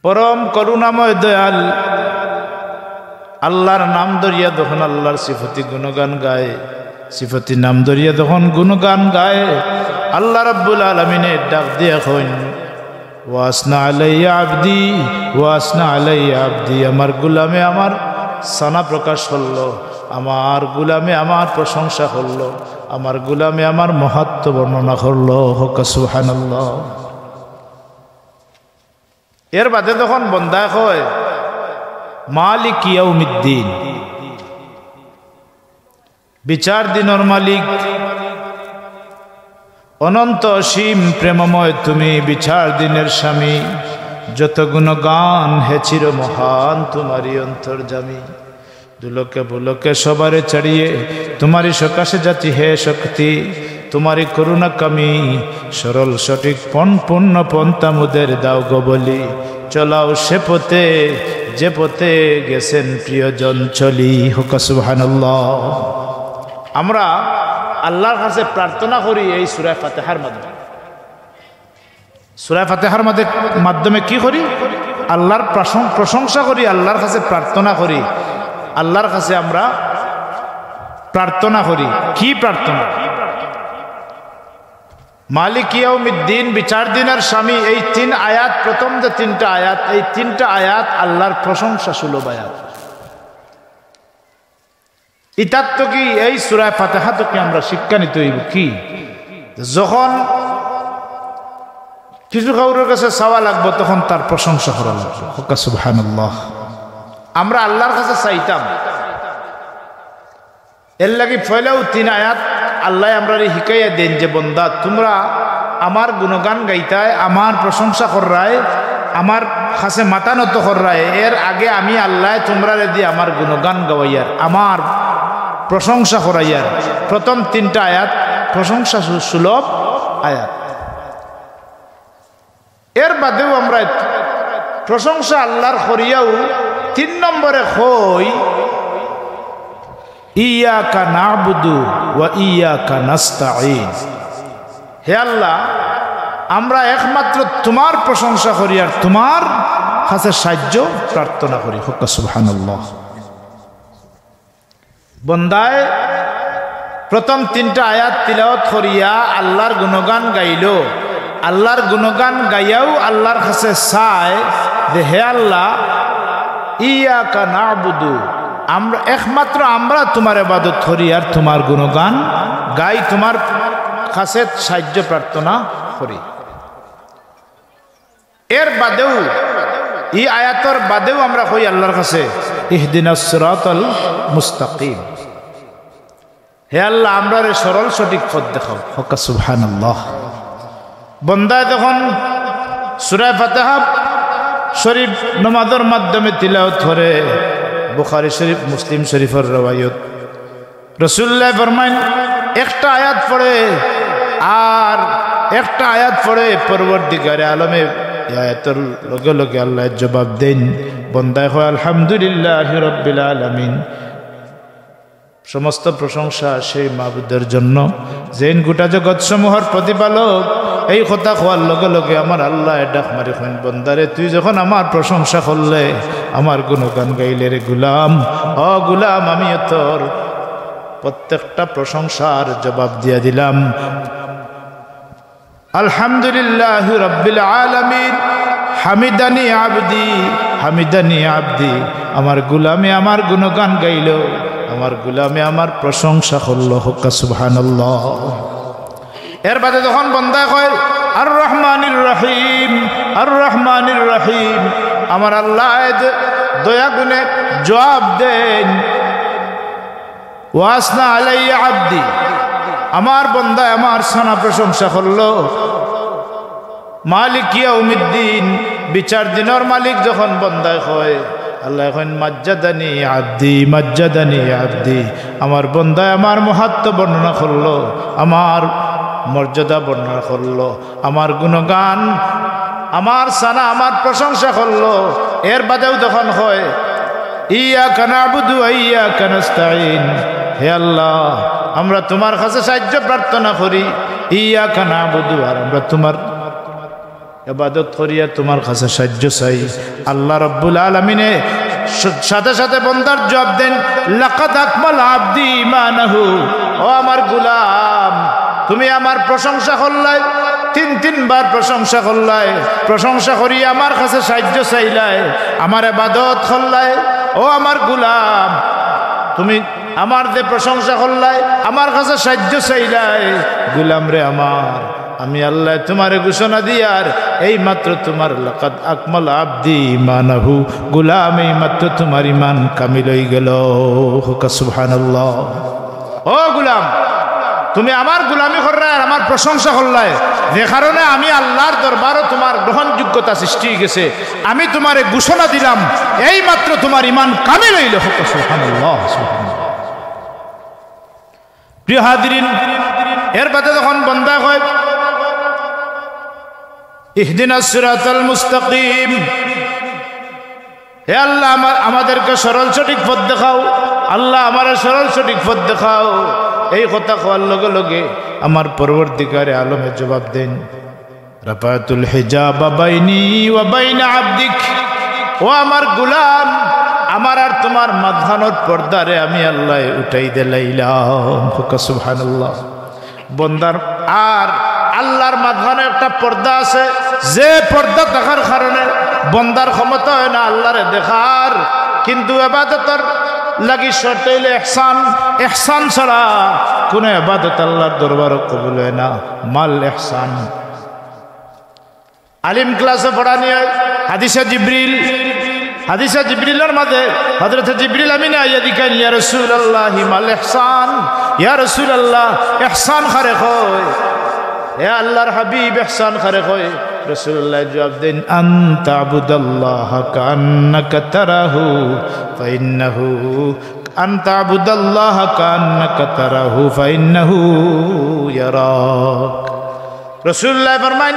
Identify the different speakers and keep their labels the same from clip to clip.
Speaker 1: পরম করুণাময় দয়াল আল্লাহর নাম ধরিয়া যখন আল্লাহর সিফতি গুণগান গায়, সিফতি নাম ধরিয়া যখন গুণগান গায়, আল্লাহ রাব্বুল আলামিনের ডাক দিয়া কইন ওয়াসনা আলাইয়া আবদি, ওয়াসনা আলাইয়া আবদি। আমার গুলামে আমার সানা প্রকাশ করলো, আমার গুলামে আমার প্রশংসা করলো, আমার গুলামে আমার মহত্ব বর্ণনা করলো। হোক সুবহানাল্লাহ। এর বাদে যখন বন্দা কয় মালিক ইয়াউমিদ্দিন, বিচার দিনের মালিক, অনন্ত অসীম প্রেমময় তুমি, বিচার দিনের স্বামী, যত গুণগান হে চির মহান তোমারই অন্তর্যামী। দুলোকে বুলোকে সবারে ছাড়িয়ে তোমারই সকাশে জাতি হে শক্তি, তোমারই করুণা কামি, সরল সঠিক পূর্ণ পন্থা মুদের দাও গো বলি, চলাও সে পথে যে পথে গেছেন প্রিয়জন চলি। হোক সুবহানাল্লাহ। আমরা আল্লাহর কাছে প্রার্থনা করি এই সূরা ফাতিহার মাধ্যমে। সূরা ফাতিহার মাধ্যমে কি করি? আল্লাহর প্রশংসা করি, আল্লাহর কাছে প্রার্থনা করি, আল্লাহর কাছে আমরা প্রার্থনা করি। কি প্রার্থনা? মালিক ইয়াউমিদ্দিন, বিচার দিনের স্বামী, এই তিন আয়াত, প্রথম যে তিনটা আয়াত, এই তিনটা আয়াত আল্লাহর প্রশংসা সুলভ আয়াত। ইতাত তো কি এই সূরা ফাতিহা তো কি আমরা শিক্ষা নিতে হইব কি? যখন কিছু কাউরের কাছে চাওয়া লাগবো তখন তার প্রশংসা করা লাগবে। হোক সুবহানাল্লাহ। আমরা আল্লাহর কাছে চাইতাম, এর লাগি ফয়লাও তিন আয়াত আল্লাহ আমরা শিখাইয়া দেন যে বন্দা তোমরা আমার গুণগান গাইতায়, আমার প্রশংসা কররায়, আমার কাছে মাথা নত কররায়, এর আগে আমি আল্লাহ তোমরা দিয়ে আমার গুণগান গাওয়াইয়ার, আমার প্রশংসা করাইয়ার। প্রথম তিনটা আয়াত প্রশংসা সুলভ আয়াত। এর বাদেও আমরা প্রশংসা আল্লাহর করিয়াও 3 নম্বরে কই ইয়াকা না'বুদু ওয়া ইয়াকা নাস্তাঈন। হে আল্লাহ, আমরা একমাত্র তোমার প্রশংসা করি আর তোমার কাছে সাহায্য প্রার্থনা করি। হোক সুবহানাল্লাহ। বন্দায় প্রথম তিনটা আয়াত তিলাওয়াত করিয়া আল্লাহর গুণগান গাইল, আল্লাহর গুণগান গাইয়াও আল্লাহর কাছে চায় যে হে আল্লাহ, ইয়াকা না'বুদু, আমরা একমাত্র আমরা তোমার ইবাদত করি আর তোমার গুণগান গাই, তোমার কাছে সাহায্য প্রার্থনা করি। এর বাদেও এই আয়াতের বাদেও আমরা কই আল্লাহর কাছে ইহদিনাস সিরাতাল মুস্তাকিম, হে আল্লাহ আমরা সরল সঠিক পথ দেখাও। হোক সুবহানাল্লাহ। বন্দা যখন সূরা ফাতিহা শরীফ নামাজের মাধ্যমে তিলাওয়াত করে, বুখারী শরীফ, মুসলিম শরীফের রওয়ায়াত, রাসূলুল্লাহ ফরমায় একটা আয়াত পড়ে আর একটা আয়াত পড়ে পরবর্তীকারে আলমে আয়াতের লগে লগে আল্লাহ জবাব দেন। বন্দায় হয় আলহামদুলিল্লাহি রাব্বিল আলামিন, সমস্ত প্রশংসা সেই মাবুদের জন্য যেন গোটা জগৎ সমূহের প্রতিপালক। এই কথা কোয়ার লগে লগে আমার আল্লাহ ডাক মারি কইন, বন্দারে তুই যখন আমার প্রশংসা করলে, আমার গুণগান গাইলে রে গুলাম, ও গুলাম আমি তোর প্রত্যেকটা প্রশংসার জবাব দিয়া দিলাম। আলহামদুলিল্লাহি রাব্বিল আলামিন, হামিদানি আবদি, হামিদানি আবদি। আমার গুলামে আমার গুণগান গাইল, আমার গুলামে আমার প্রশংসা করলো। হোক সুবহানাল্লাহ। এর বাদে যখন বন্দা কয় আর রহমানির রহিম, আর রহমানির রহিম, আমার আল্লাহ দয়া গুণে জবাব দেন ওয়াসনা আলাইয়া আবদি, আমার বন্দা আমার সানা প্রশংসা করলো। মালিক ইয়াউমিদ্দিন, বিচার দিনের মালিক যখন বন্দায় হয়, আল্লাহ এখন মাজ্জাদানি আবদি, মাজ্জাদানি আবদি, আমার বন্দায় আমার মহত্ব বর্ণনা করলো, আমার মর্যাদা বর্ণনা করলো, আমার গুণগান, আমার সানা, আমার প্রশংসা করলো। এর বাদেও যখন হয় ইয়াকা না'বুদু ওয়া ইয়াকা নাস্তাঈন, হে আল্লাহ আমরা তোমার কাছে সাহায্য প্রার্থনা করি, ইয়াকা না'বুদু, আর আমরা তোমার ইবাদত করিয়া তোমার কাছে সাহায্য চাই। আল্লাহ রাব্বুল আলামিনে সাথে সাথে বান্দার জবাব দেন, লাকাদ আকমাল আবদি ঈমানাহু, ও আমার গোলাম তুমি আমার প্রশংসা করলাই, তিনবার প্রশংসা করলাই, প্রশংসা করি আমার কাছে সাহায্য চাইলাই, আমার ইবাদত করলাই। ও আমার গোলাম তুমি আমার যে প্রশংসা করলাই, আমার কাছে সাহায্য চাইলাই, গোলাম রে আমার, আমি আল্লাহ তোমারে ঘোষণা দিয়ার এই মাত্র তোমার লাকাদ আকমাল আবদি ঈমানাহু, গোলাম এই মাত্র তোমার ঈমান কামিল হয়ে গেল। সুবহানাল্লাহ। ও গোলাম তুমি আমার গোলামি করলাই আর আমার প্রশংসা করলাই, যে কারণে আমি আল্লাহর দরবারও তোমার গ্রহণযোগ্যতা সৃষ্টি হয়ে গেছে, আমি তোমারে ঘোষণা দিলাম এই মাত্র তোমার ঈমান কামিল হইল। সুবহানাল্লাহ। প্রিয় হাজিরিন, এর বাদে যখন বান্দা হয় ইহদিনাস সিরাতাল মুস্তাকিম, হে আল্লাহ আমাদেরকে সরল সঠিক পথ দেখাও, আল্লাহ আমার সরল সঠিক পথ দেখাও, এই কথা কোয়ার লগে লগে আমার পরবর্তীকারে আলমে জবাব দেন, রাফাতুল হিজাব বাইনি ওয়া বাইনা আবদিক, ও আমার গোলাম আমার আর তোমার মাঝখানোর পর্দারে আমি আল্লাহ উঠাই দিলাম। সুবহানাল্লাহ। বন্দার আর আল্লাহর মাঝখানে একটা পর্দা আছে, যে পর্দা দেখার কারণে বন্দার ক্ষমতা হয় না আল্লাহরে দেখার, কিন্তু ইবাদতের লাগি শর্ত হইলে ইহসান, ইহসান ছাড়া কোন ইবাদত আল্লাহর দরবারে কবুল হয় না। মাল ইহসান। আলিম ক্লাসে পড়ানি হয় হাদিসে জিবরিল, হাদিসে জিবরিলের মাঝে হযরত জিবরিল আমিন আইয়া দিকেন, ইয়া রাসূলুল্লাহ মাল ইহসান, ইয়া রাসূলুল্লাহ ইহসান খারে কয়, হে আল্লাহর হাবিব ইহসান খারে কয়। রাসূলুল্লাহ জবাব দেন, আনতা আবুদাল্লাহ কান্নাকা তারাহু ফাইন্নাহু, আনতা আবুদাল্লাহ কান্নাকা তারাহু ফাইন্নাহু ইয়ারাক। রাসূলুল্লাহ ফরমান,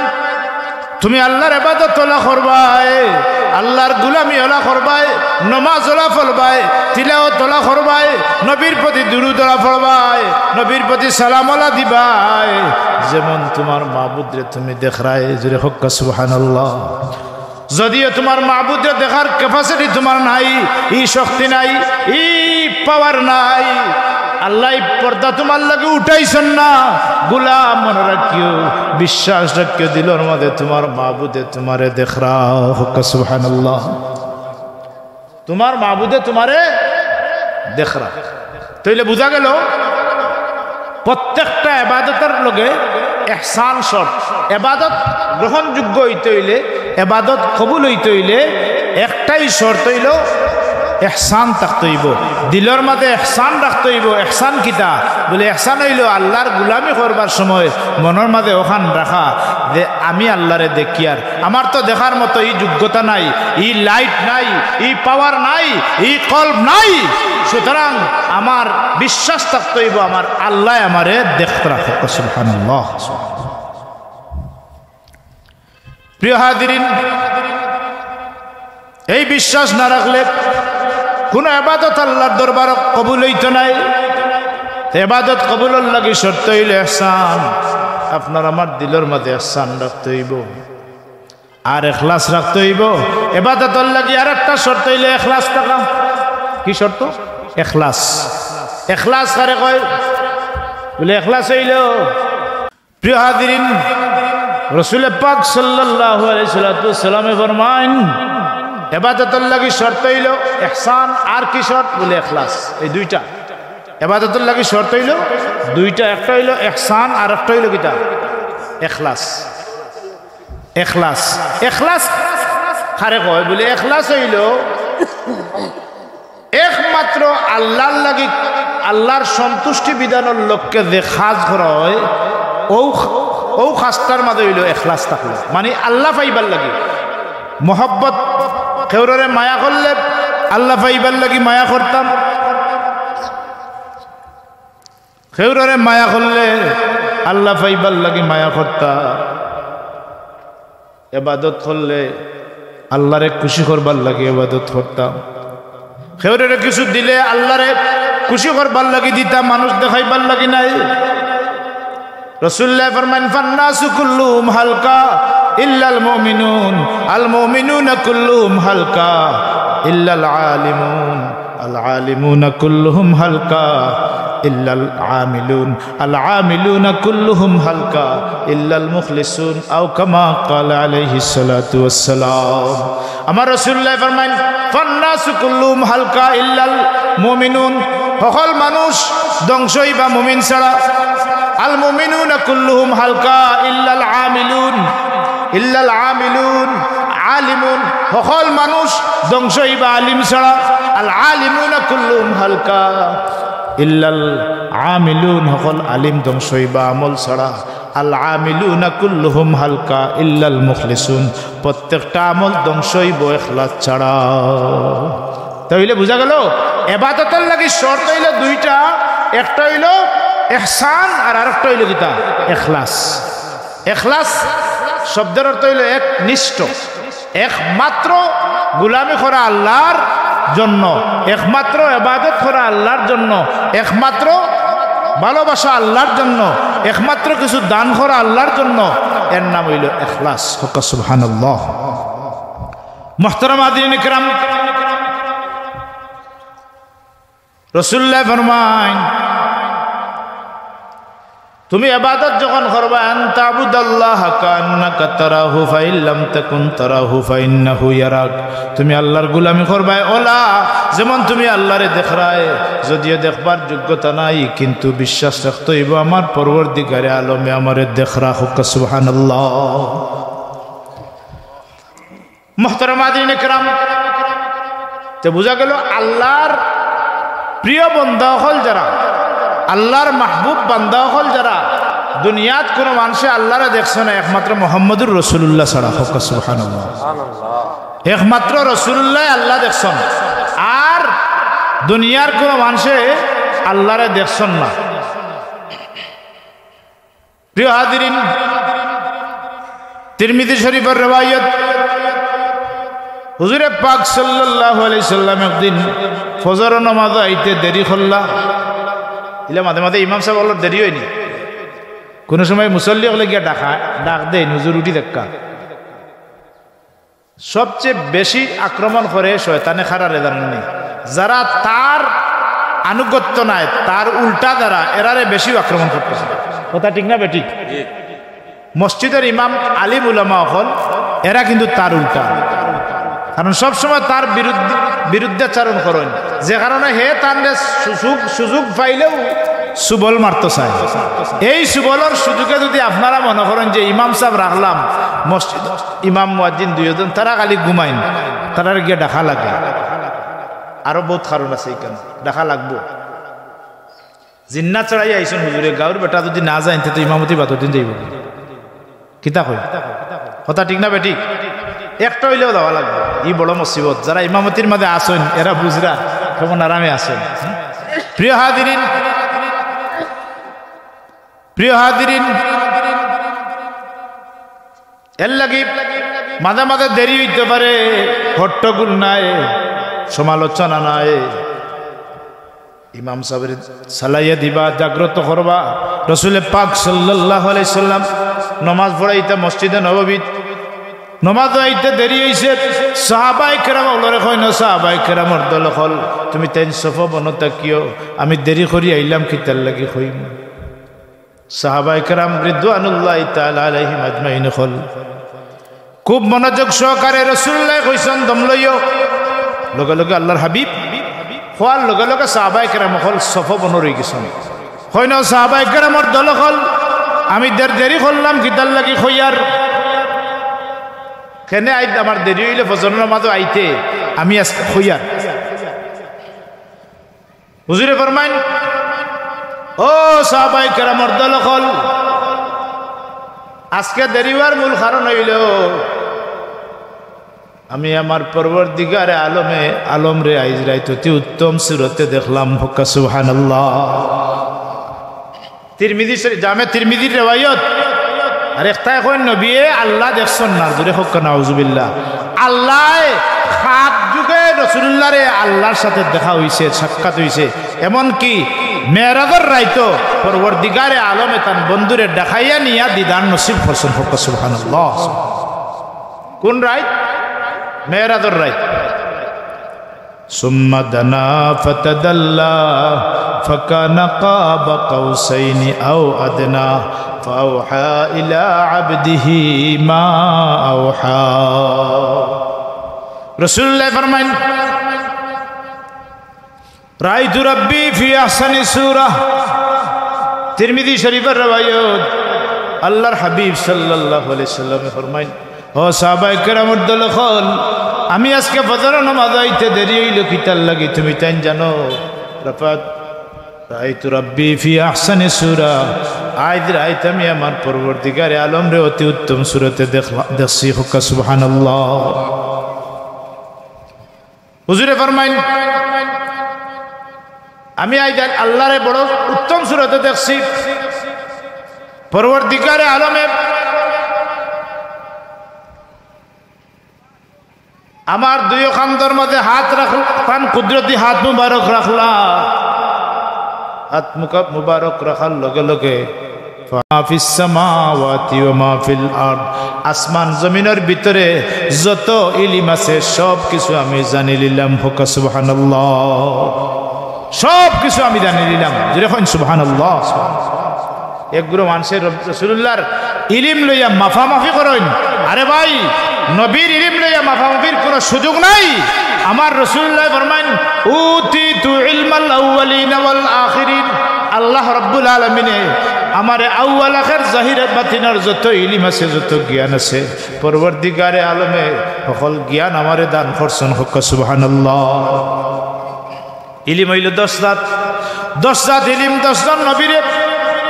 Speaker 1: তুমি আল্লাহর ইবাদত ওলা করবাই, আল্লাহর গোলামি ওলা করবাই, নামাজ ওলা পড়বাই, তিলাওয়াত ওলা করবাই, নবীর প্রতি দুরূদ ওলা পড়বাই, নবীর প্রতি সালাম ওলা দিবাই, যেমন তোমার মাবুদরে তুমি দেখরাই। জোরে হক সুবহানাল্লাহ। যদিও তোমার মাবুদরে দেখার ক্যাপাসিটি তোমার নাই, ই শক্তি নাই, ই পাওয়ার নাই, আল্লাহ পর্দা তোমার লাগে উঠাইছেন না, গোলাম মনে রাখিও, বিশ্বাস রাখিও, দিলের মধ্যে তোমার মাবুদে তোমারে দেখরা। হক সুবহানাল্লাহ। তোমার মাবুদে তোমারে দেখরা। তাইলে বুঝা গেল প্রত্যেকটা ইবাদতের লগে ইহসান শর্ত। ইবাদত গ্রহণযোগ্য হইতে হইলে, ইবাদত কবুল হইতে হইলে একটাই শর্ত হইল ইহসান থাকতে হইব, দিলের মাঝে ইহসান রাখতে হইব। ইহসান কিতা বলে? ইহসান হইল আল্লাহর গোলামি করবার সময় মনের মাঝে ওখান রাখা যে আমি আল্লাহরে দেখি, আর আমার তো দেখার মতো এই যোগ্যতা নাই, ই লাইট নাই, ই পাওয়ার নাই, ই কল্প নাই, সুতরাং আমার বিশ্বাস থাকতে হইব আমার আল্লাহ আমারে দেখতে রাখে। সুবহানাল্লাহ। প্রিয় হাজিরিন, এই বিশ্বাস না রাখলে কোন ইবাদত আল্লাহর দরবার কবুল হইতো নাই। ইবাদত কবুলের লাগি শর্ত হইল ইহসান। আপনার আমার দিলের মধ্যে ইহসান রাখতে হইব আর ইখলাস রাখতে হইব। ইবাদতের লাগি আর একটা শর্ত হইল ইখলাস থাকা। কি শর্ত? ইখলাস। ইখলাস কারে কয় বলে? ইখলাস হইল, প্রিয় হাজিরিন, রাসূল পাক সাল্লাল্লাহু আলাইহি ওয়াসাল্লাম ফরমান, ইবাদতের লাগি শর্ত হইল ইহসান, আর কি শর্ত বলে? ইখলাস। এই দুইটা ইবাদতের লাগি শর্ত হইল দুইটা, একটা হইল ইহসান আর একটা হইল কিটা? ইখলাস। ইখলাস। ইখলাস কারে কয় বলে? ইখলাস হইল একমাত্র আল্লাহর লাগি, আল্লাহর সন্তুষ্টি বিধানের লক্ষ্যে যে কাজ করা হয় ও কাজটার মাঝে হইল ইখলাস থাকলো, মানে আল্লাহ পাইবার লাগি মহব্বত। কেউরে মায়া করলে আল্লাহ পাইবার লাগি মায়া করতাম, কেউরে মায়া করলে আল্লাহ পাইবার লাগি মায়া করতাম। ইবাদত করলে আল্লাহরে খুশি করবার লাগি ইবাদত করতাম। কেউরে কিছু দিলে আল্লাহরে খুশি করবার লাগি দিতাম, মানুষ দেখাইবার লাগি নাই। রাসূলুল্লাহ ফরমান, ফান্নাসু কুল্লুহুম হালকা ইল্লাল মুমিনুন আল মুমিনুনা কুল্লুহুম হালকা ইল্লাল আলিমুন আল আলিমুনা কুল্লুহুম হালকা ইল্লাল আমিলুন আল আমিলুনা কুল্লুহুম হালকা ইল্লাল মুখলিসুন আও কামা ক্বালা আলাইহিস সালাতু ওয়াস সালাম। আমার রাসূলুল্লাহ ফরমান ফান্নাসু কুল্লুহুম হালকা ইল্লাল মুমিনুন, সকল মানুষ ধ্বংসই বা মুমিন ছাড়া। আল মুমিনুনা কুল্লুহুম হালকা ইল্লাল আমিলুন ইল্লাল আমিলুন আলিমুন, সকল মানুষ ধ্বংসই বা আলিম ছাড়া। আল আলিমুনা কুল্লুহুম হালকা ইল্লাল আমিলুন, সকল আলিম ধ্বংসই বা আমল ছাড়া। আল আমিলুনা কুল্লুহুম হালকা ইল্লাল মুখলিসুন, প্রত্যেকটা আমল ধ্বংসই বা ইখলাস ছাড়া। তাহলে বুঝা গেল ইবাদতের লাগি শর্ত হইল দুইটা, একটা হইল ইহসান আর আরেকটা হইল কিতা ইখলাস। ইখলাস শব্দের অর্থ হইল একনিষ্ঠ, একমাত্র গোলামি করা আল্লাহর জন্য, একমাত্র ইবাদত করা আল্লাহর জন্য, একমাত্র ভালোবাসা আল্লাহর জন্য, একমাত্র কিছু দান করা আল্লাহর জন্য, এর নাম হইল ইখলাস। সুবহানাল্লাহ। মুহতারাম হাজিরিন কিরাম, রাসূলুল্লাহ ফরমান তুমি ইবাদত যখন করবা আনতাবুদাল্লাহ কান্নাকা তারাহু ফাইন লাম তাকুন তারাহু ফাইন্নাহু ইয়ারাক, তুমি আল্লাহর গোলামি করবা ওলা যেমন তুমি আল্লাহরে দেখরায়, যদিও দেখবার যোগ্যতা নাই কিন্তু বিশ্বাস রাখতে হইব আমার পরওয়ারদিগারে আলমে আমারে দেখরা। হুক সুবহানাল্লাহ। মুহতারাম হাজিরিন কিরাম, তো বুঝা গেল আল্লাহর প্রিয় বান্দা হল যারা, আল্লাহর মাহবুব বান্দা হল যারা, দুনিয়াত কোনো মানুষে আল্লাহরে দেখছে না একমাত্র মুহাম্মদুর রাসূলুল্লাহ ছাড়া। হুক সুবহানাল্লাহ। একমাত্র রাসূলুল্লাহ আল্লাহ দেখছেন, আর দুনিয়ার কোনো মানুষে আল্লাহরে দেখছেন না। প্রিয় হাজিরিন, তিরমিজি শরীফের riwayat, হুজুরে পাক সাল্লাল্লাহু আলাইহি সাল্লাম একদিন ফজর নামাজ আইতে দেরি করলা, ইলে মাঝে মাঝে ইমাম সাহেব বলল দেরি হয়নি, কোনো সময় মুসল্লি হলে গিয়ে ডাক দেয় হুজুর উঠি দেখা। সবচেয়ে বেশি আক্রমণ করে শয়তানে খারারে জানেননি, যারা তার আনুগত্য নাই তার উল্টা দ্বারা এরারে বেশি আক্রমণ করতেছে। কথা ঠিক না বেঠিক? মসজিদের ইমাম আলিম উলামা হল এরা কিন্তু তার উল্টা, কারণ সবসময় তার বিরুদ্ধাচারণ করেন, যে কারণে হে তার সুযোগ পাইলেও সুবল মারতে চায়। এই সুবলের সুযোগে যদি আপনারা মনে করেন যে ইমাম সাহেব রাখলাম মসজিদ, ইমাম মুয়াজ্জিন দুইজন তারা খালি ঘুমাইন, তারা গিয়ে দেখা লাগে। আরো বহুত কারণ আছে, এখানে দেখা লাগবো। জিন্না চড়াই আইসন হুজুরে, গাঁর বেটা যদি না যায় তো ইমামতি বাদ দিন যাইব, কিতা কই? কথা ঠিক না বেঠিক? একটা হইলেও দেওয়া লাগবে। ই বড় মুসিবত, যারা ইমামতির মাঝে আসেন এরা বুঝরা কেমন আরামে আসেন। প্রিয় হাজিরিন, প্রিয় হাজিরিন, এর লাগি মাঝে মাঝে দেরি হইতে পারে, হট্টগোল নাই, সমালোচনা নাই। ইমাম সাহেবের সালাইয়া দিবা, জাগ্রত করবা। রাসূল পাক সাল্লাল্লাহু আলাইহি সাল্লাম নামাজ পড়াইতে মসজিদে নববীত, নমাজ আইতে দেরি হইছে, সাহাবায়ে কেরাম ওলরে কই না, সাহাবায়ে কেরামর দল হল তুমি তেন সফা বনতা কিও, আমি দেরি করি আইলাম কিতার লাগি কইম। সাহাবায়ে কেরাম রিদওয়ানুল্লাহি তাআলা আলাইহিম আজমাইন হল খুব মনোযোগ সহকারে রাসূলুল্লাহ কইছেন দম লইও, লগে লগে আল্লাহর হাবিব হওয়ার লগে লগে সাহাবায়ে কেরাম হল সফা বন রই গেছেন। কই না সাহাবায়ে কেরামর দল হল আমি দেরি করলাম কিতার লাগি কইয়ার, কেনে আইতে আমার দেরি হইলে ফজর নামাজ আইতে আমি আজকে হইয়ার। হুজুরে ফরমাইন ও সাহাবায়ে কেরামর দল হল, আজকে দেরি হওয়ার মূল কারণ হইল আমি আমার পরবর্তীকারে আলম রে আইজ রাইতে উত্তম সুরতে দেখলাম। হুক্কা সুবহানাল্লাহ। তিরমিজি জামে তিরমিজির রিওয়ায়াত, আর একটা এখন নবী আল্লাহ দেখছেন না, জোরে হোক নাউজুবিল্লাহ। আল্লাহ সাত যুগে রাসূলুল্লাহর আল্লাহর সাথে দেখা হইছে, সাক্ষাৎ হইছে। এমন কি মেরাজের রাইতো পরবর্তীকারে আলমে তার বন্ধুরে দেখাইয়া নিয়া দিদার নসিব করছেন। হোক সুবহানাল্লাহ। কোন রাত? মেরাজের রাত। সুম্মা দানা ফাতাদাল্লা ফাকানা কাবা কাউসাইনি আও আদনা ফাওহা ইলা আবদিহি মা আওহা। রাসূলুল্লাহ ফরমান রাআইতু রাব্বি ফি আহসানি সূরাহ। তিরমিজি শরীফের রওয়ায়াত। আল্লাহর হাবিব সাল্লাল্লাহু আলাইহি সাল্লাম ফরমান, ও সাহাবায়ে কেরামের দলখন, আমি আজকে ফজর নামাজ আইতে দেরি হইল কিতার লাগি তুমি তাই জানো? রাফাত রাআইতু রাব্বি ফি আহসানি সূরা। আজ রাইতে আমি আমার পরবর্তীকারে আলম রে অতি উত্তম সূরাতে দেখছি। হুক্কা সুবহানাল্লাহ। হুজুরে ফরমাইন আমি আজ আল্লাহরে বড় উত্তম সূরাতে দেখছি। পরবর্তীকারে আলমে আমার দুই খান্তর মধ্যে হাত রাখলাম, কুদরতি হাত মুবারক রাখলা। হাত মুবারক রাখার লগে লগে মাফিস সামাওয়াতি ওয়া মাফিল আরদ, আসমান জমিনের ভিতরে যত ইলম আছে সব কিছু আমি জানি নিলাম। হুক্কা সুবহানাল্লাহ। সব কিছু আমি জানি নিলাম। যেরকম সুবহানাল্লাহ। একগুলো মানুষের রাসূলুল্লাহর ইলম লইয়া মাফামাফি করেন। আরে ভাই, নবীর ইলম লইয়া মাফামাফির কোনো সুযোগ নাই। আমার রাসূলুল্লাহ ফরমান উতিতু ইলমাল আউয়ালিন ওয়াল আখিরিন। আল্লাহ রাব্বুল আলামিনে আমারে আউয়াল আখির জাহিরাত বাতিনের যত ইলম আছে, যত জ্ঞান আছে, পরবর্তীকারে আলমে সকল জ্ঞান আমারে দান করছেন। হুক্কা সুবহানাল্লাহ। ইলম হইল 10 জাত। 10 জাত ইলম, 10 জন নবীরে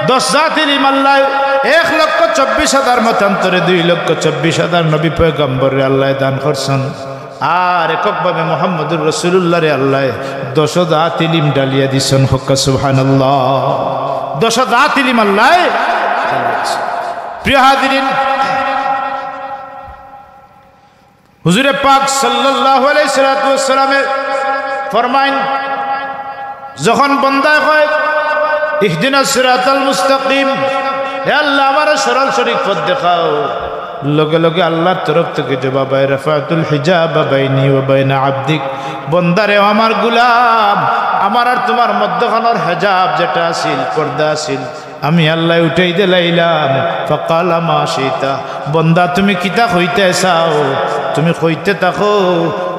Speaker 1: 10 জাত ইলম আল্লাহ 1,24,000 মতান্তরে 2,24,000 নবী পয়গম্বরে আল্লাহ দান করছেন। আর এককভাবে মুহাম্মদুর রাসূলুল্লাহরে আল্লাহ 10 জাত ইলম ডালিয়া দিছেন। হুক্কা সুবহানাল্লাহ। 10 জাত ইলম আল্লাহ। প্রিয় হাজিরিন, হুজুরে পাক সাল্লাল্লাহু আলাইহি সাল্লামে ফরমাইন, যখন বান্দা কয় ইহদিনাস সিরাতাল মুস্তাকিম, হে আল্লাহ আমার সরল সঠিক পথ দেখাও, লগে লগে আল্লাহর তরফ থেকে জবাব হয় রাফাতুল হিজাব বাইনি ওয়া বাইনা আবদিক। বন্দারে আমার গোলাম, আমার আর তোমার মধ্যখানের হিজাব যেটা আছিল, পর্দা আছিল, আমি আল্লাহ উঠাই দিলাইলাম। ফাকালা মা শিতা, বন্দা তুমি কিতা কইতে চাও তুমি কইতে থাকো,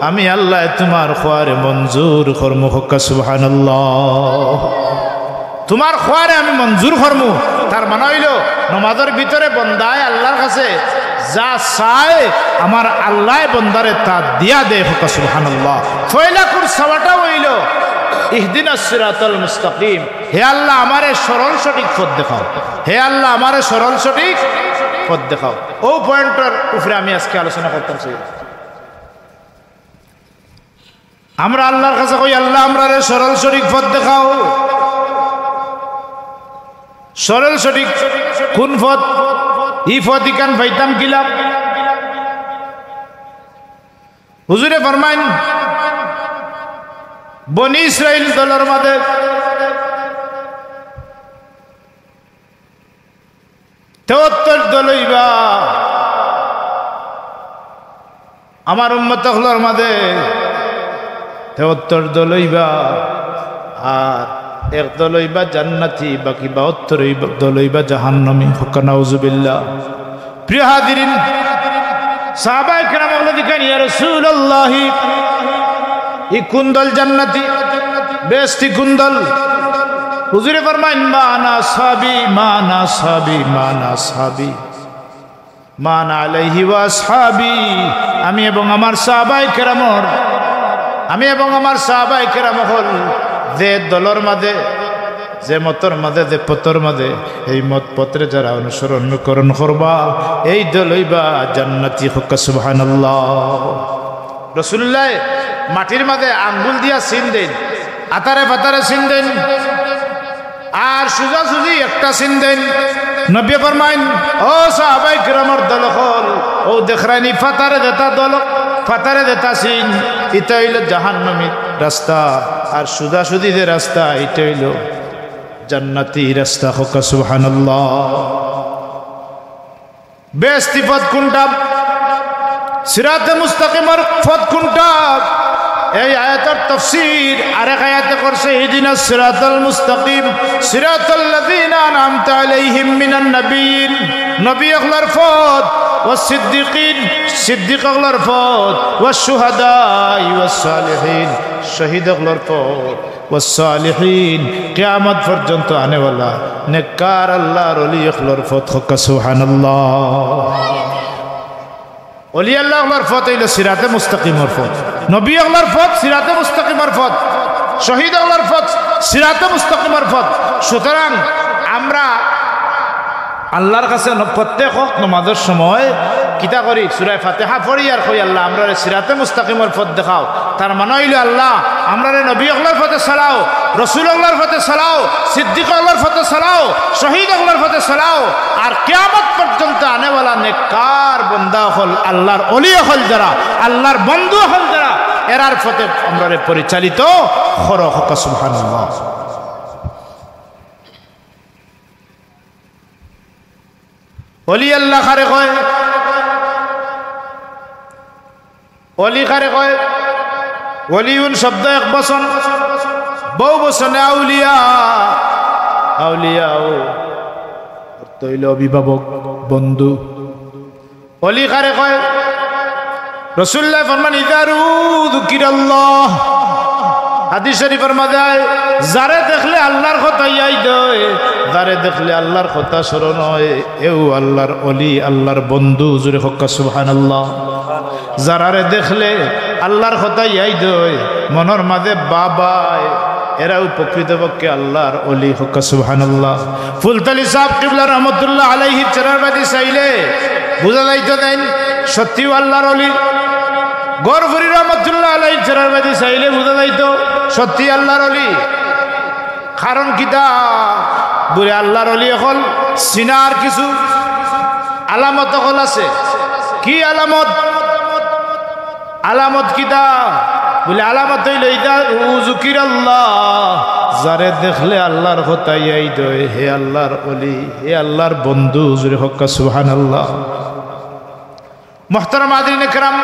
Speaker 1: আমি আল্লাহ তোমার খোয়ারে মঞ্জুর করমু। হুক্কা সুবহানাল্লাহ। তোমার খোয়ারে আমি মঞ্জুর করমু। তার মানে হইল নমাজের ভিতরে বন্দায় আল্লাহর কাছে যা চায় আমার আল্লাহ বন্দারে তা দিয়া দেয়। হুক্কা সুবহানাল্লাহ। ফয়লাকুর সাওয়াটা হইল ইহদিনাস সিরাতাল মুস্তাকিম, হে আল্লাহ আমারে সরল সঠিক পথ দেখাও, হে আল্লাহ আমারে সরল সঠিক পথ দেখাও। ও পয়েন্টের উপরে আমি আজকে আলোচনা করতাম। আমরা আল্লাহর কাছে কই আল্লাহ আমরারে সরল সঠিক পথ দেখাও। সরল সঠিক কোন পথ? ই পথ ইকান পাইতাম কিলাম? হুজুরে ফরমাইন বনি ইসরাইল দলের মাঝে 73 দল হইবা। আমার উম্মত হলর মাঝে 73 দল হইবা, আর এক দল হইবা জান্নাতি, বাকি 72 দল হইবা জাহান্নামী। হুক্কা নাউজুবিল্লাহ। প্রিয় হাজিরিন, সাহাবায়ে কেরাম বলে দিকেন ইয়া রাসূলুল্লাহ ই কোন দল জান্নাতি, বেহেশতি কোন দল? হুজুরে ফরমাইন মানা সাহাবী, মানা সাহাবী, মানা সাহাবী, মান আলাইহি ওয়া আসহাবী। আমি এবং আমার সাহাবায়ে কেরাম হল যে দলর মাঝে, যে মতর মাঝে, যে পথর মাঝে, এই মত পত্রে যারা অনুকরণ করবা এই দল হইবা জান্নাতি। হুক্কা সুবহানাল্লাহ। রাসূলুল্লাহ মাটির মাঝে আঙ্গুল দিয়া চিন দেন, আতারে পাতারে চিন দেন, আর সুজা সুজি একটা চিন দেন। নবী ফরমাইন ও সাহাবায়ে কিরামের দল হল, ও দেখরানি ফাতারে দেতা দল, ফাতারে দেতা চিন, এটা হইল জাহান্নামী রাস্তা, আর সুজা সুজি যে রাস্তা এটা হইল জান্নাতি রাস্তা। হুক্কা সুবহানাল্লাহ। বেহেশতি পথ কোনটা? সিরাতে মুস্তাকিমের পথ কোনটা? এই আয়াতের তাফসীর আরেক আয়াতে করছে ইহদিনাস সিরাতাল মুস্তাকিম সিরাতাল্লাযীনা আনআমতা আলাইহিম মিনান নাবিয়্যিন, নবী আখলার পথ, ওয়াস সিদ্দিকিন, সিদ্দিক আখলার পথ, ওয়াস শুহাদাই ওয়াস সালিহিন, শহীদ আখলার পথ, ওয়াস সালিহিন, কিয়ামত পর্যন্ত আনেওয়ালা নেককার আল্লাহর ওলি আখলার পথ। সুবহানাল্লাহ। ওলি আল্লাহর পথ হইল সিরাতে মুস্তাকিমের পথ, নবী আল্লাহর পথ সিরাতে মুস্তাকিমের পথ, শহীদ আল্লাহর পথ সিরাতে মুস্তাকিমের পথ। সুতরাং আমরা আল্লাহর কাছে প্রত্যেক নামাজের সময় কিতা করি? সূরা ফাতিহা পড়ি আর কই আল্লাহ আমরা সিরাতে মুস্তাকিমের পথ দেখাও। তার মানে হইল আল্লাহ আমরা নবী আল্লাহর পথে চালাও, রসুল আল্লাহর পথে চালাও, সিদ্দিক আল্লাহর পথে চালাও, শহীদ আল্লাহর পথে চালাও। আর কিয়ামত পর্যন্ত আনেওয়ালা নেককার বান্দা হল, আল্লাহর ওলি হল যারা, আল্লাহর বন্ধু হল যারা, এরার পথে আমরা পরিচালিত করো। সুবহানাল্লাহ। ওলি আল্লাহ কারে কয়? ওলি কারে কয়? ওলিউন শব্দ এক বচন, বহু বচনে আউলিয়া। আউলিয়াও অর্থ হইল অভিভাবক, বন্ধু। ওলি কারে কয়? রাসূলুল্লাহ ফরমান ইদারু যুকিরাল্লাহ, হাদিস শরীফের মধ্যে যারে দেখলে আল্লাহর কথা ইয়াদ হয়, যারে দেখলে আল্লাহর কথা স্মরণ হয়, এও আল্লাহর ওলি, আল্লাহর বন্ধু। জোরে হক্কা সুবহানাল্লাহ। যারারে দেখলে আল্লাহর কথা ইয়াদ হয়, মনের মাঝে বাবায়, এরাও প্রকৃতপক্ষে আল্লাহর ওলি। হক্কা সুবহানাল্লাহ। ফুলতলি সাহেব কিবলা রহমতুল্লাহ আলাইহি চেরারবাদী চাইলে বুঝা যাইতো দেন সত্যিও আল্লাহর ওলি। গরফুরি রহমতুল্লাহ আলাইহি চেরারবাদী চাইলে বুঝা যাইতো সত্যি আল্লাহর ওলি। কারণ কিতা বলে আল্লাহর ওলি হল সিনার কিছু আলামত হল আছে। কি আলামত? আলামত কিতা বলে আলামত হইল ইদা যুকিরাল্লাহ, যারে দেখলে আল্লাহর কথা ইয়াদ হয়, হে আল্লাহর ওলি, হে আল্লাহর বন্ধু। জোরে হক্কা সুবহানাল্লাহ। মুহতারাম হাজিরিন কিরাম,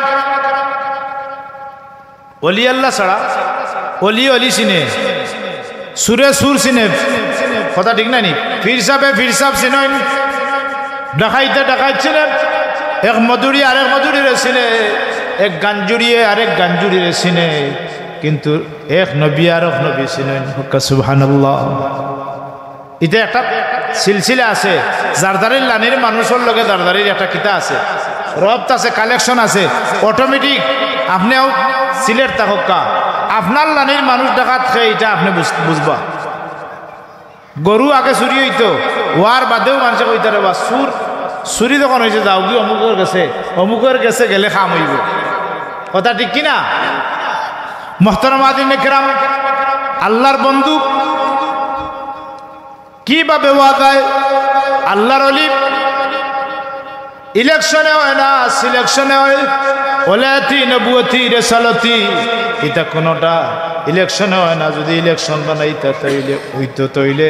Speaker 1: ওলি আল্লাহ ছাড়া ওলি ওলি চিনে, সুরে সুর চিনে, কথা ঠিক নাই নি? ফির সাহেব চিনেন, ডাকাইতে ডাকাইত চিনেন, এক মধুরী আরেক মধুরীরে চিনে, এক গাঞ্জুরিয়ে আরেক গাঞ্জুরিরে চিনে, কিন্তু এক নবী আরেক নবী চিনেন। সুবহানাল্লাহ। এটা একটা সিলসিলা আছে, জারদারির লানির মানুষের লগে জারদারির একটা কিতা আছে, রব্ত আছে, কালেকশন আছে, অটোমেটিক আপনিও সিলেট থাকা আপনার লানির মানুষ দেখাত খেয়ে এটা আপনি বুঝবা। গরু আগে চুরি হইতো, ওয়ার বাদেও মানুষে কইতারে বা চুরি যখন হয়েছে যাও কি অমুকের গেছে গেলে খাম হইব। কথা ঠিক কিনা? মুহতারাম হাজিরিন কিরাম, আল্লাহর বন্ধু কিভাবে হওয়া যায়? আল্লাহর ওলি ইলেকশনে হয় না, সিলেকশনে হয়। ওলায়াতি, নবুয়তি, রিসালাতি, এটা কোনটা ইলেকশনে হয় না। যদি ইলেকশন বানাইতা তাইলে হইতো, তইলে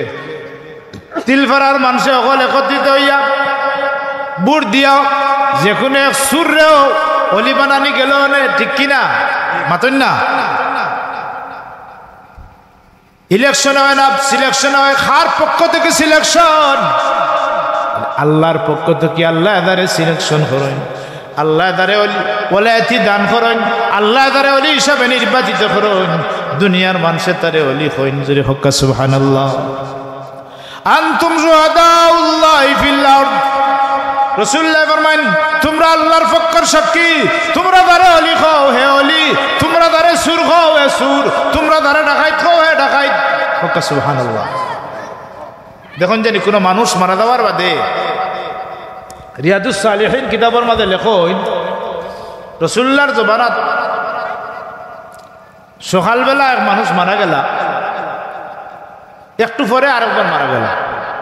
Speaker 1: তিলফাড়ার মানুষে অকল একত্রিত হইয়া বুট দিয়া যে কোনো এক সুরেও অলি বানানি গেল, ঠিক কিনা? মাতন না। ইলেকশন হয় না, সিলেকশন হয়। কার পক্ষ থেকে সিলেকশন? আল্লাহর পক্ষ থেকে। আল্লাহ এদারে সিলেকশন করেন, আল্লাহ এদারে ওলায়াতি দান করেন, আল্লাহ এদারে অলি হিসাবে নির্বাচিত করেন। দুনিয়ার মানুষের তারে অলি হইন। যদি হক্কা সুবহানাল্লাহ। আনতুম শুহাদাউল্লাহি ফিল আরদ, রাসূলুল্লাহ ফরমান তোমরা আল্লাহর পক্ষের সাক্ষী। তোমরা দারে অলি খাও, হে অলি। তোমরা দারে সুর খাও, হে সুর। তোমরা দারে ডাকাইত খাও, হে ডাকাইত। হক্কা সুবহানাল্লাহ। দেখুন জানি কোনো মানুষ মারা যাওয়ার বাদে রিয়াদুস সালিহিন কিতাবের মধ্যে লেখেন রাসূলুল্লাহর জবানাত সকালবেলা এক মানুষ মারা গেল, একটু পরে আরেকবার মারা গেল।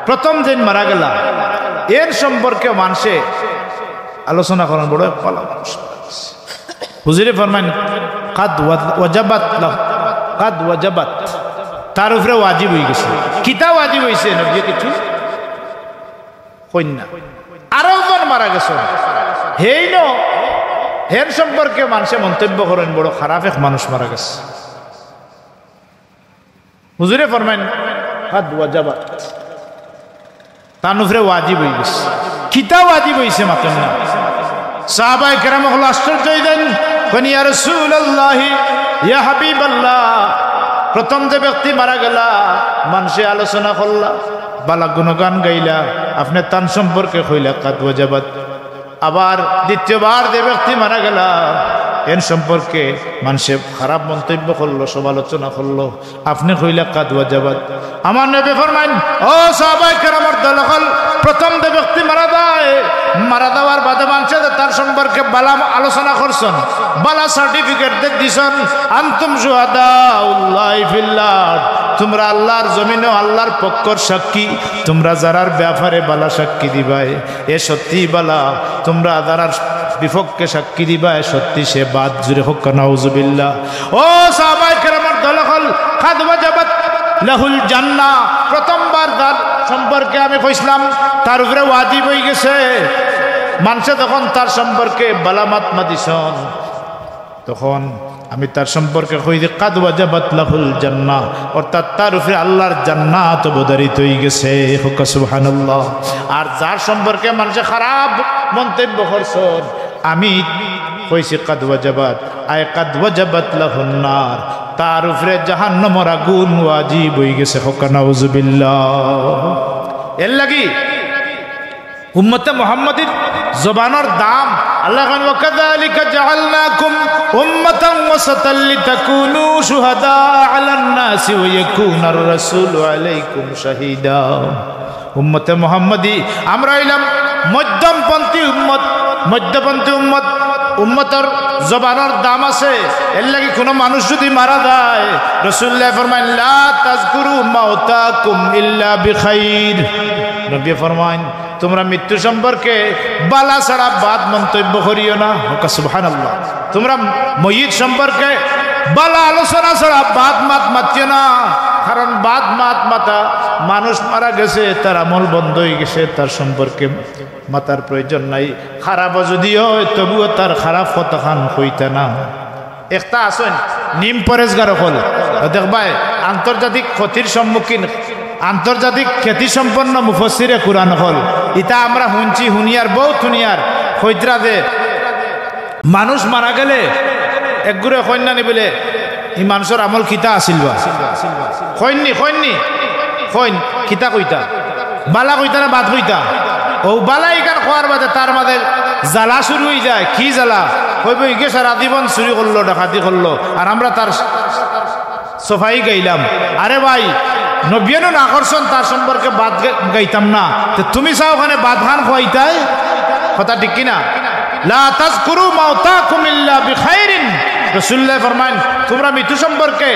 Speaker 1: প্রথম দিন মারা গেল, এর সম্পর্কে মানুষে আলোচনা করেন। বড় কলা মানুষ হুজুরে ফরমান কাদ ওয়াজাবাত, কাদ ওয়াজাবাত, তার উপরে ওয়াজিব হয়ে গেছে। কিতা ওয়াজিব হয়েছে? নবী কিছু কন্যা। আরো একজন মারা গেছে, হেই ন হের সম্পর্কে মানুষে মন্তব্য করেন বড় খারাপ এক মানুষ মারা গেছে। হুজুরে ফরমাইন কাদ ওয়াজাবাত, তার উপরে ওয়াজিব হয়ে গেছে। কিতা ওয়াজিব হয়েছে মাতেন না। সাহাবায়ে কেরাম হল আশ্চর্য হইলেন, ইয়া রাসূলুল্লাহ ইয়া হাবিবাল্লাহ, প্রথম যে ব্যক্তি মারা গেলা মানুষে আলোচনা করলা, বালা গুণগান গাইলা, আপনি তান সম্পর্কে কইলা কাদ ওয়াজাবাত। আবার দ্বিতীয়বার যে ব্যক্তি মারা গেলা এর সম্পর্কে মানুষে খারাপ মন্তব্য করলো, সমালোচনা করলো, আপনি কইলা কাদ ওয়াজাবাত। আমার নবী ফরমাইন, ও সাহাবায়ে কেরামের দলহল, প্রথম যে ব্যক্তি মারা যায়, মারা যাওয়ার বাদে মানুষে তার সম্পর্কে বালা আলোচনা করছেন, বালা সার্টিফিকেট দিছেন, আনতুম শুহাদাউল্লাহি ফিল আরদ, তোমরা আল্লাহর জমিনে আল্লাহর পক্ষর সাক্ষী, তোমরা যারার ব্যাপারে বালা সাক্ষী দিবাই এ সত্যি বালা, তোমরা যারার বিপক্ষে সাক্ষী দিবা এ সত্যি সে বাদ। জুড়ে হোক নাউজুবিল্লাহ। ও সাহাবায়ে কেরামের দলহল, কাদ ওয়াজাবাত লাহুল জান্নাহ, প্রথমবার যার সম্পর্কে আমি কইছিলাম তার উপরে ওয়াজিব হয়ে গেছে। মানুষে তখন তার সম্পর্কে বালামাত মাদিছন, তখন আমি তার সম্পর্কে কই যে কাদ ওয়াজাবাত লাহুল জান্নাহ, অর্থাৎ তার উপরে আল্লাহর জান্নাত অবধারিত হয়ে গেছে। হোক সুবহানাল্লাহ। আর যার সম্পর্কে মানুষে খারাপ মন্তব্য করছেন আমি কইছি কাদ ওয়াজাবাত, আয় কাদ ওয়াজাবাত লাহুন নার, তার উপরে জাহান্নামের আগুন ওয়াজিব হয়ে গেছে। হোক নাউজুবিল্লাহ। এর লাগি উম্মতে মুহাম্মাদির জবানের দাম আল্লাহ খান, ওয়াকাযালিকা জাআলনাকুম উম্মাতান ওয়াসাতাল লিতাকুনু শুহাদা আলান নাসি ওয়া ইয়াকুনার রাসূলু আলাইকুম শাহীদা। উম্মতে মুহাম্মাদি আমরা হইলাম মধ্যমপন্থী উম্মত। মধ্যপন্থী উম্মত, উম্মতের জবানের দাম আছে। এর লাগি কোনো মানুষ যদি মারা যায়, রাসূলুল্লাহ ফরমাইন লা তাযকুরু মাউতাকুম ইল্লা বিখাইর। নবী ফরমাইন তোমরা মৃত্যু সম্পর্কে বালা ছাড়া বাদ মন্তব্য করিও না। সুবহানাল্লাহ। তোমরা ময়িত সম্পর্কে বালা আলোচনা ছাড়া বাদ মাত মাতিও না, কারণ বাদ মাত মাতা মানুষ মারা গেছে, তার আমল বন্ধ হয়ে গেছে, তার সম্পর্কে মাতার প্রয়োজন নাই। খারাপ যদি হয় তবুও তার খারাপ কথা খান হইতে না। একটা আসেন নিম পরেজগার হল, দেখবাই আন্তর্জাতিক ক্ষতির সম্মুখীন, আন্তর্জাতিক খ্যাতি সম্পন্ন মুফাসসিরে কুরআন হল। ইটা আমরা শুনছি, হুনিয়ার বহুত হুনিয়ার হইতরা যে মানুষ মারা গেলে একগুড়ে কন্যানি বলে এই মানুষের আমল কিতা আসিল বা কইননি কইননি কইন কিতা কইতা বালা কইতা না বাদ কইতা। ও বালা ইকান খোয়ার বাদে তার মাঝে জ্বালা শুরু হয়ে যায়। কি জ্বালা? কইব ইগে সারা জীবন চুরি করলো, ডাকাতি করলো, আর আমরা তার সফাই গাইলাম। আরে ভাই, নবিয়ানো না করছেন তার সম্পর্কে বাদ গাইতাম না, তুমি চাও ওখানে বাদ খান খোয়াইতাই? কথা ঠিক কিনা? লা তাযকুরু মাউতাকুম ইল্লা বিখাইরিন। রাসূলুল্লাহ ফরমান তোমরা মৃত্যু সম্পর্কে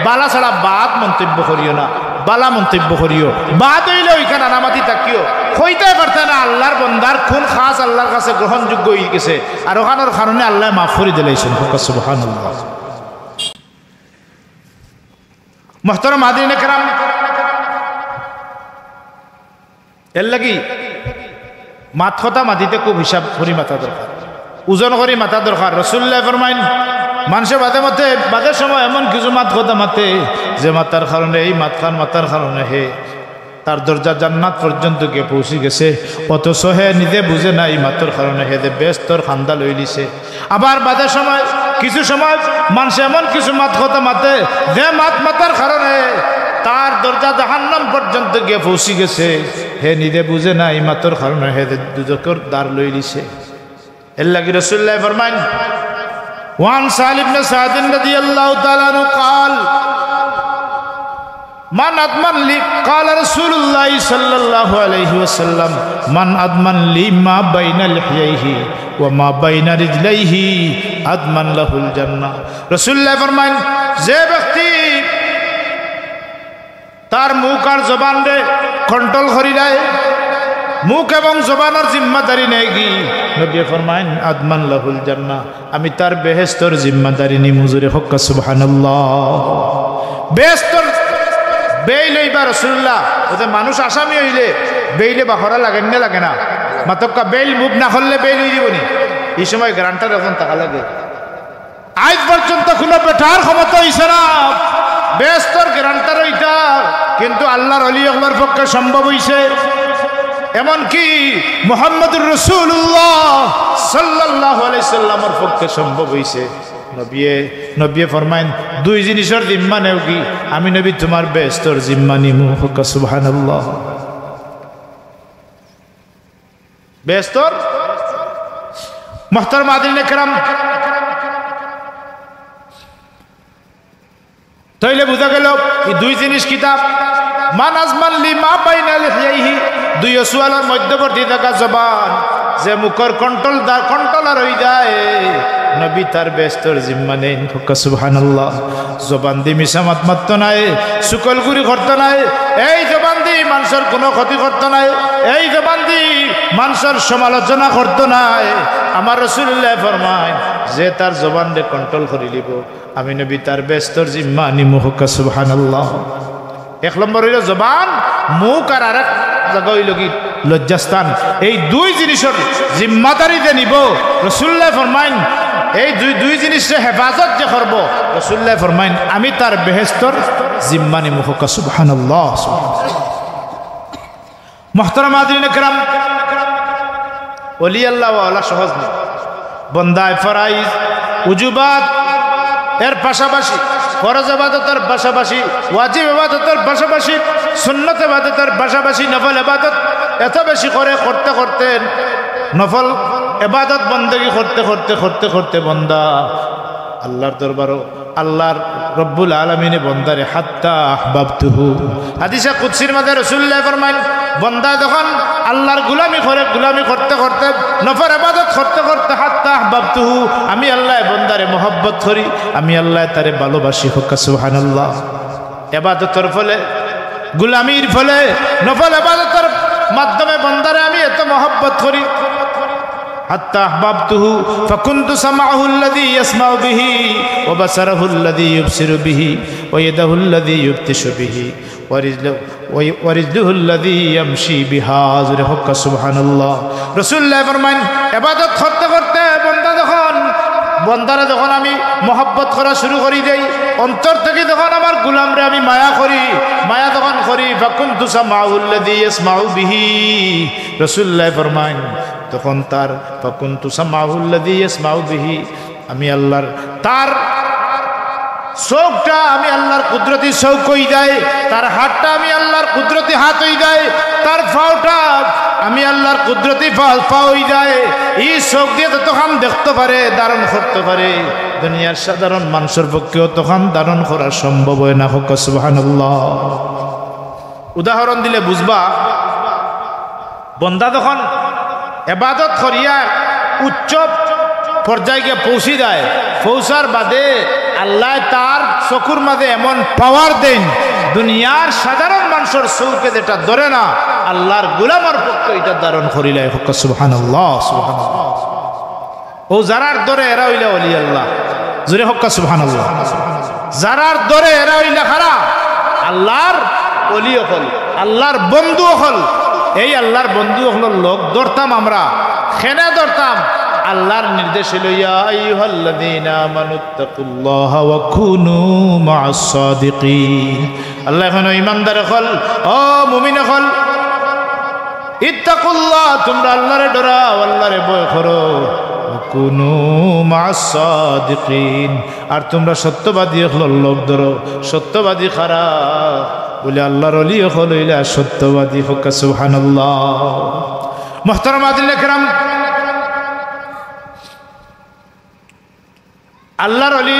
Speaker 1: বালা ছাড়া বাদ মন্তব্য করিও না, বালা মন্তব্য করিও। বাদ হইলে ওইখানে আনামাতি তাকিও, হইতে পারতে না। আল্লাহর বন্দার খুন খাস আল্লাহর কাছে গ্রহণযোগ্য হয়ে গেছে, আর ওখানোর কারণে আল্লাহ মাফ করে দিলাইছেন। সুবহানাল্লাহ। মুহতারাম হাজিরিন কিরাম, এর লাগি মাত কথা মাতিতে খুব হিসাব করি মাথা দরকার, ওজন করি মাথা দরকার। রাসূলুল্লাহ ফরমাইন মানুষের বাদের সময় এমন কিছু মাত কথা মাতে যে মাতার কারণে, এই মাত খান মাতার কারণে হে তার দরজা জান্নাত পর্যন্ত গিয়ে পৌঁছে গেছে, অথচ হে নিজে বুঝে না এই মাতর কারণে হে ব্যস্তর খান্দা লই লিছে। আবার বাদের সময় কিছু সময় মানুষ এমন কিছু মাত কথা মাতে যে মাত মাতার কারণে তার দরজা জাহান্নাম পর্যন্ত গিয়ে পৌঁছে গেছে, হে নিজে বুঝে না এই মাতর কারণে হে দুজকের দ্বার লই লিছে। এর লাগি রাসূলুল্লাহ ফরমাইন وعن سهل بن سعد رضي الله تعالى عنه قال من أضمن لي قال رسول الله صلى الله عليه وسلم من أضمن لي ما بين لحييه وما بين رجليه أضمن له الجنة। রাসূলুল্লাহ ফরমান যে ব্যক্তি তার মুখ আর জবান রে কন্ট্রোল করি দেয়, মুখ এবং জবানের জিম্মাদারি নেই কি, নবী ফরমাইন আদমান লাহুল জান্নাহ, আমি তার বেহেশতের জিম্মাদারি নি। মুজুরে হক সুবহানাল্লাহ। বেহেশতের বেই লইবা রাসূলুল্লাহ, ওতে মানুষ আসামি হইলে বেইলে বাহরা লাগে না, লাগে না মাতকা বেইল মুখ না করলে বেইল হই দিবনি। এই সময় গ্রান্টার এখন টাকা লাগে আজ পর্যন্ত কোনো বেটার ক্ষমতা হইছে না বেস্তর গ্রান্টার ওইটা কিন্তু আল্লাহর ওলি আল্লাহর পক্ষে সম্ভব হইছে এমনকি মুহাম্মদুর রাসূলুল্লাহ সাল্লাল্লাহু আলাইহি সাল্লামের পক্ষে সম্ভব হইছে নবী ফরমাইন দুই জিনিসের জিম্মা নেও কি আমি নবী তোমার বেস্তর জিম্মা নিমু সুবহানাল্লাহ বেস্তর মুহতারাম হাজিরিন کرام তাইলে বুঝা গেল এই দুই জিনিস কিতাব মান আজমান লিমা বাইনা লিহিহি দুই সুয়ালের মধ্যবর্তী থাকা জবান যে মুখর কন্ট্রোলার হয়ে যায় নবী তার বেস্তর জিম্মা নেন সুবহানাল্লাহ জবান দি মিশামাত মাত্র নাই সুকলগুরি করতে নাই এই জবান দি মানুষের কোনো ক্ষতি করতে নাই এই জবান দি মানুষের সমালোচনা করতে নাই আমার রাসূলুল্লাহ ফরমায় যে তার জবান রে কন্ট্রোল করে লিব আমি নবী তার বেস্তর জিম্মা নিমু সুবহানাল্লাহ এক নম্বর হইল জবান মুখ আর আরেক জায়গা হইল কি লজ্জাস্থান এই দুই জিনিসের জিম্মাদারিতে নিব রাসূলুল্লাহ ফরমাইন এই দুই জিনিসের হেফাজত যে করব রাসূলুল্লাহ ফরমাইন আমি তার বেহেশতর জিম্মা নিমু সুবহানাল্লাহ মুহতারাম হাজিরিন کرام ওলি আল্লাহ ওয়ালা সহজ না বন্দায় ফরাইজ উজুবাত এর পাশাপাশি ফরজ ইবাদতের পাশাপাশি ওয়াজিব ইবাদতের পাশাপাশি সুন্নাত ইবাদতের পাশাপাশি নফল ইবাদত এত বেশি করতে করতে নফল ইবাদত বندگی করতে বন্দা আল্লাহর দরবারও আল্লাহর রব্বুল আলামিনে বন্দারে হাত্তা আহবাবতুহু হাদিসে কুদসির মধ্যে রাসূলুল্লাহ ফরমায়েন বন্দা যখন আল্লাহর গোলামি করতে নফল ইবাদত করতে হাত্তা আহবাবতুহু আমি আল্লাহ বন্দারে মহব্বত করি আমি আল্লাহ তারে ভালোবাসি সুবহানাল্লাহ ইবাদতের ফলে গোলামির ফলে নফল ইবাদতের মাধ্যমে বন্দারে আমি এত মহব্বত করি حتى أحببته فكنت سمعه الذي يسمع به وبصره الذي يبصر به ويده الذي يبطش به ورجله الذي يمشي بها سبحان الله رسول الله فرمان ইবাদত করতে বন্দারা যখন আমি মহব্বত করা শুরু করি দেই অন্তর থেকে যখন আমার গোলামরে আমি মায়া যখন করি ফাকুনতু সামাউল্লাযী ইয়াসমাউ বিহি রাসূলুল্লাহ ফরমান তখন তার ফাকুনতু সামাউল্লাযী ইয়াসমাউ বিহি আমি আল্লাহর তার চোখটা আমি আল্লাহর কুদরতি চোখ হয়ে যায় তার হাতটা আমি আল্লাহর কুদরতি হাত হয়ে যায় তার পাওটা আমি আল্লাহর কুদরতি পা হয়ে যায় এই চোখ দিয়ে তখন দেখতে পারে ধারণ করতে পারে দুনিয়ার সাধারণ মানুষের পক্ষেও তখন ধারণ করা সম্ভব হয় না হোক সুবহানাল্লাহ উদাহরণ দিলে বুঝবা বন্দা যখন ইবাদত করিয়া উচ্চ পর্যায়ে গিয়ে পৌঁছে যায় পৌঁছার বাদে আল্লাহ তার চকুর মাঝে এমন পাওয়ার দেন দুনিয়ার সাধারণ মানুষের চৌকে যেটা ধরে না আল্লাহর গোলামের পক্ষে এটা ধারণ করিলে হোক সুবহানাল্লাহ ও যারার ধরে এরা হইলা ওলি আল্লাহ জোরে হোক সুবহানাল্লাহ যারার ধরে এরা হইলা খারা আল্লাহর ওলি হল আল্লাহর বন্ধু হল এই আল্লাহর বন্ধু হল লোক ধরতাম আমরা খেনে ধরতাম আল্লাহর নির্দেশ হলো ইয়া আইয়ুহাল্লাযীনা আমানুত্তাকুল্লাহা ওয়া কুনু মা'আস সাদিকিন আল্লাহ এখন ঈমানদার হল ও মুমিন হল ইত্তাকুল্লাহ তোমরা আল্লাহরে ডরাও আল্লাহরে ভয় করো ওয়া কুনু মা'আস সাদিকিন আর তোমরা সত্যবাদী হল লোক ধরো সত্যবাদী খারা বলে আল্লাহর ওলি হল ইলা সত্যবাদী হোক সুবহানাল্লাহ মুহতারাম হাজিরিন کرام আল্লাহর ওলি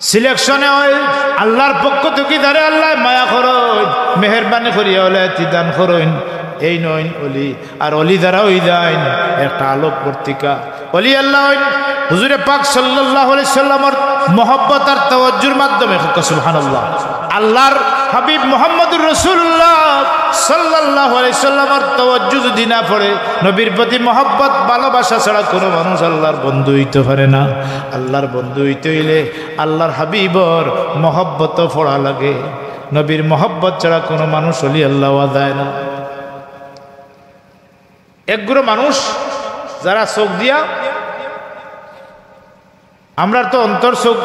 Speaker 1: সিলেকশনে হয় আল্লাহর পক্ষ থেকে ধরে আল্লাহ মায়া করুন মেহেরবানি করিয়া হলে দান করুন এই নয় ওলি আর ওলি দ্বারা হই যায় একটা আলোক পত্রিকা ওলি আল্লাহ হুজুরে পাক সাল্লাল্লাহু আলাইহি সাল্লামের মহব্বত আর তাওয়াজ্জুর মাধ্যমে সুবহানাল্লাহ আল্লাহর হাবিব মুহাম্মদুর রাসূলুল্লাহ সাল্লাল্লাহু আলাইহি সাল্লামের তাওয়াজ্জু যদি না পড়ে নবীর প্রতি মহব্বত ভালোবাসা ছাড়া কোনো মানুষ আল্লাহর বন্ধু হইতে পারে না আল্লাহর বন্ধু হইতে হইলে আল্লাহর হাবিবর মহব্বত পড়া লাগে নবীর মহব্বত ছাড়া কোনো মানুষ ওলি আল্লাহ হওয়া যায় না একগুলো মানুষ যারা চোখ দিয়া, আমরা তো অন্তর চোখ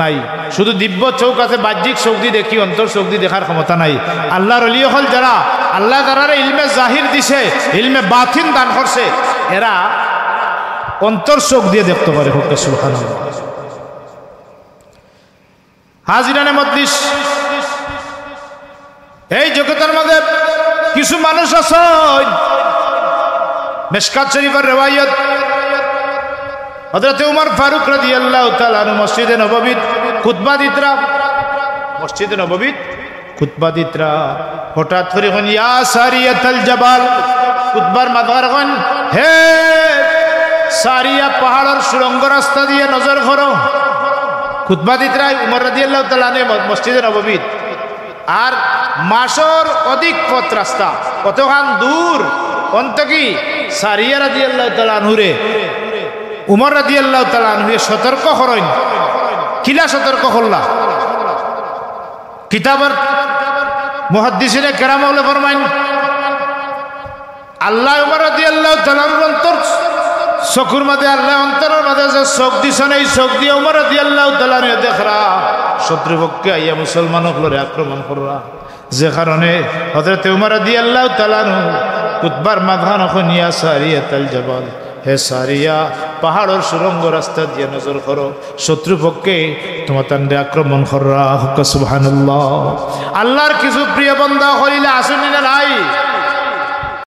Speaker 1: নাই, শুধু দিব্য চোখ আছে, বাহ্যিক চোখ দিয়ে দেখি, অন্তর চোখ দিয়ে দেখার ক্ষমতা নাই। আল্লাহর ওলি হল যারা, আল্লাহ যারা ইলমে জাহির দিছে, ইলমে বাতিন দান করছে, এরা অন্তর চোখ দিয়ে দেখতে পারে। সুবহানাল্লাহ। হাজিরানে মজলিস, এই জগতের মধ্যে কিছু মানুষ আছে, মিশকাত শরীফের রিওয়ায়াত, হযরত উমর ফারুক রাদিয়াল্লাহু তাআলা আনহু মসজিদে নববীত খুতবা দিতরা, মসজিদে নববীত খুতবা দিতরা, হঠাৎ করে কোন ইয়া সারিয়াতুল জাবাল, খুতবার মাদার কোন, হে সারিয়া পাহাড়ের সুড়ঙ্গ রাস্তা দিয়ে নজর করো। খুতবা দিতরা উমর রাদিয়াল্লাহু তাআলা আনহু মসজিদে নববীত, আর মাসর অধিক পথ রাস্তা, কতখান দূর, অন্ত কি সারিয়া রাদিয়াল্লাহু তাআলা আনহুরে উমর রাদিয়াল্লাহু তাআলা আনহু সতর্ক করেন। কিলা সতর্ক করলা? কিতাবের মুহাদ্দিসিনে কেরাম বলে ফরমাইন, আল্লাহ উমর রাদিয়াল্লাহু তাআলা অন্তর চকুর মাঝে, আল্লাহ অন্তরের মাঝে যে চোখ দিছেন, এই চোখ দিয়ে উমর রাদিয়াল্লাহু তাআলা দেখরা শত্রুপক্ষে আইয়া মুসলমানগুলোরে আক্রমণ কররা, যে কারণে হযরত উমর রাদিয়াল্লাহু তাআলা খুতবার মাঝখান এখন ইয়া সারিয়াতুল জাবাল, হে সারিয়া পাহাড়ের সুরঙ্গ রাস্তা দিয়ে নজর করো, শত্রুপক্ষে তোমার তান্ডে আক্রমণ কররা। সুবহানাল্লাহ। আল্লাহর কিছু প্রিয় বান্দা হইলে আসুন না নাই?